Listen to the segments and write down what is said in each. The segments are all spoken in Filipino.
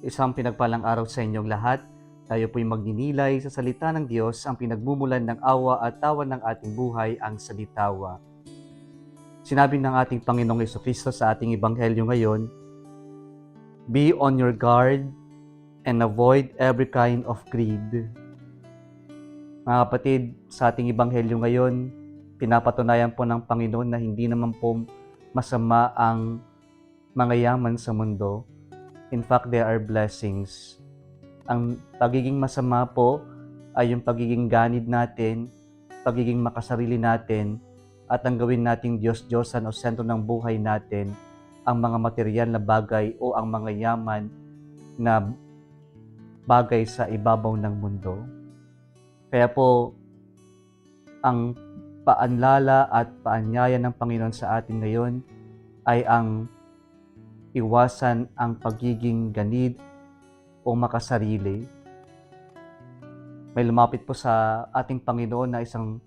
Isang pinagpalang araw sa inyong lahat. Tayo po'y magninilay sa salita ng Diyos, ang pinagmumulan ng awa at tawa ng ating buhay, ang salitawa. Sinabi ng ating Panginoong Jesucristo sa ating Ebanghelyo ngayon, "Be on your guard and avoid every kind of greed." Mga kapatid, sa ating Ebanghelyo ngayon, pinapatunayan po ng Panginoon na hindi naman po masama ang mga yaman sa mundo. In fact, they are blessings. Ang pagiging masama po ay yung pagiging ganid natin, pagiging makasarili natin, at ang gawin nating Diyos-Diyosan o sentro ng buhay natin ang mga material na bagay o ang mga yaman na bagay sa ibabaw ng mundo. Kaya po, ang paanlala at paanyaya ng Panginoon sa atin ngayon ay ang iwasan ang pagiging ganid o makasarili. May lumapit po sa ating Panginoon na isang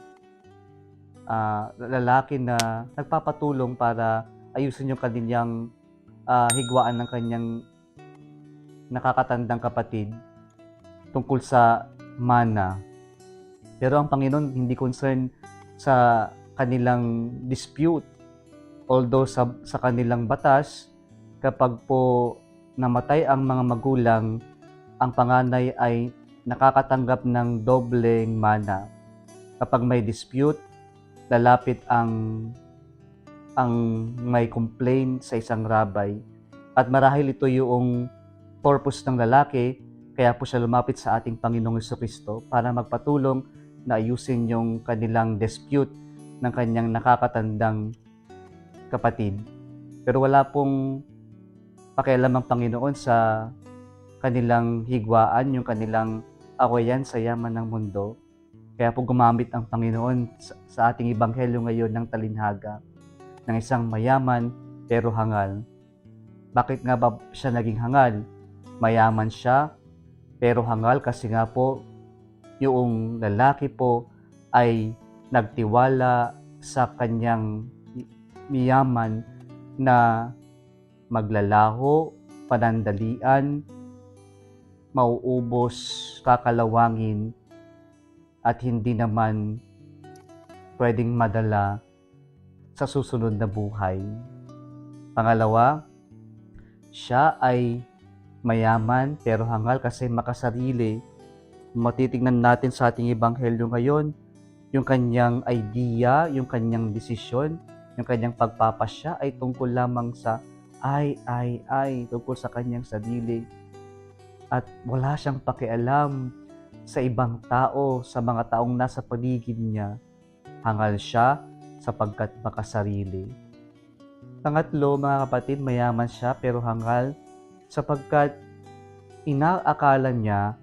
lalaki na nagpapatulong para ayusin yung kanyang higwaan ng kanyang nakakatandang kapatid tungkol sa mana. Pero ang Panginoon hindi concerned sa kanilang dispute. Although sa kanilang batas, kapag po namatay ang mga magulang, ang panganay ay nakakatanggap ng dobleng mana. Kapag may dispute, lalapit ang may complaint sa isang rabay. At marahil ito yung purpose ng lalaki, kaya po siya lumapit sa ating Panginoong Jesucristo para magpatulong na ayusin yung kanilang dispute ng kanyang nakakatandang kapatid. Pero wala pong pakialam ang Panginoon sa kanilang higwaan, yung kanilang awayan sa yaman ng mundo. Kaya po gumamit ang Panginoon sa ating Ebanghelyo ngayon ng talinhaga ng isang mayaman pero hangal. Bakit nga ba siya naging hangal? Mayaman siya pero hangal kasi nga po yung lalaki po ay nagtiwala sa kanyang mayaman na maglalaho, panandalian, mauubos, kakalawangin, at hindi naman pwedeng madala sa susunod na buhay. Pangalawa, siya ay mayaman pero hangal kasi makasarili. Matitignan natin sa ating Ebanghelyo ngayon, yung kanyang idea, yung kanyang desisyon, yung kanyang pagpapasya ay tungkol lamang sa tungkol sa kanyang sarili. At wala siyang pakialam sa ibang tao, sa mga taong nasa paligid niya. Hangal siya sapagkat makasarili. Pangatlo, mga kapatid, mayaman siya pero hangal sapagkat inaakala niya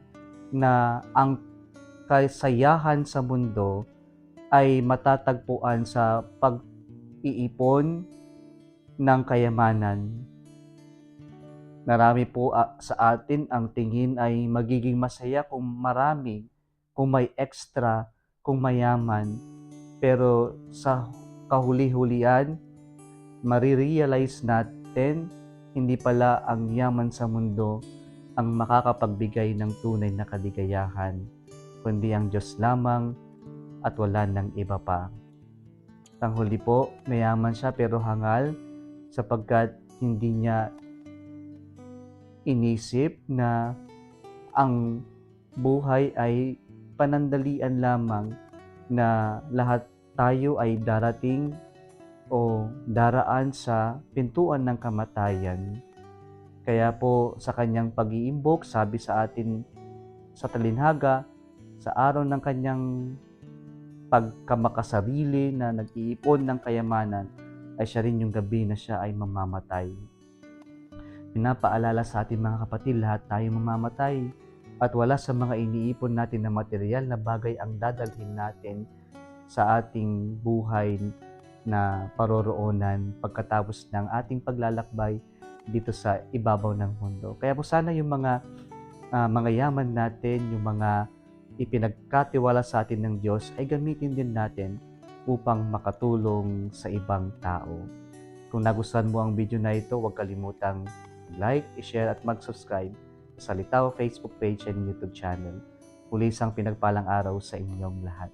na ang kasayahan sa mundo ay matatagpuan sa pag-iipon ng kayamanan. Marami po sa atin ang tingin ay magiging masaya kung marami, kung may extra, kung mayaman. Pero sa kahuli-hulian, marirealize natin, hindi pala ang yaman sa mundo ang makakapagbigay ng tunay na kaligayahan, kundi ang Diyos lamang at wala ng iba pa. Panghuli po, mayaman siya pero hangal sapagkat hindi niya inisip na ang buhay ay panandalian lamang, na lahat tayo ay darating o daraan sa pintuan ng kamatayan. Kaya po sa kanyang pag-iimbok, sabi sa atin sa talinhaga, sa araw ng kanyang pagkamakasarili na nag-iipon ng kayamanan, ay siya rin yung gabi na siya ay mamamatay. Pinapaalala sa ating mga kapatid, lahat tayo mamamatay at wala sa mga iniipon natin na material na bagay ang dadalhin natin sa ating buhay na paroroonan pagkatapos ng ating paglalakbay dito sa ibabaw ng mundo. Kaya po sana yung mga yaman natin, yung mga ipinagkatiwala sa atin ng Diyos ay gamitin din natin upang makatulong sa ibang tao. Kung nagustuhan mo ang video na ito, huwag kalimutang like, i-share at mag-subscribe sa Litao Facebook page and YouTube channel. Muli isang pinagpalang araw sa inyong lahat.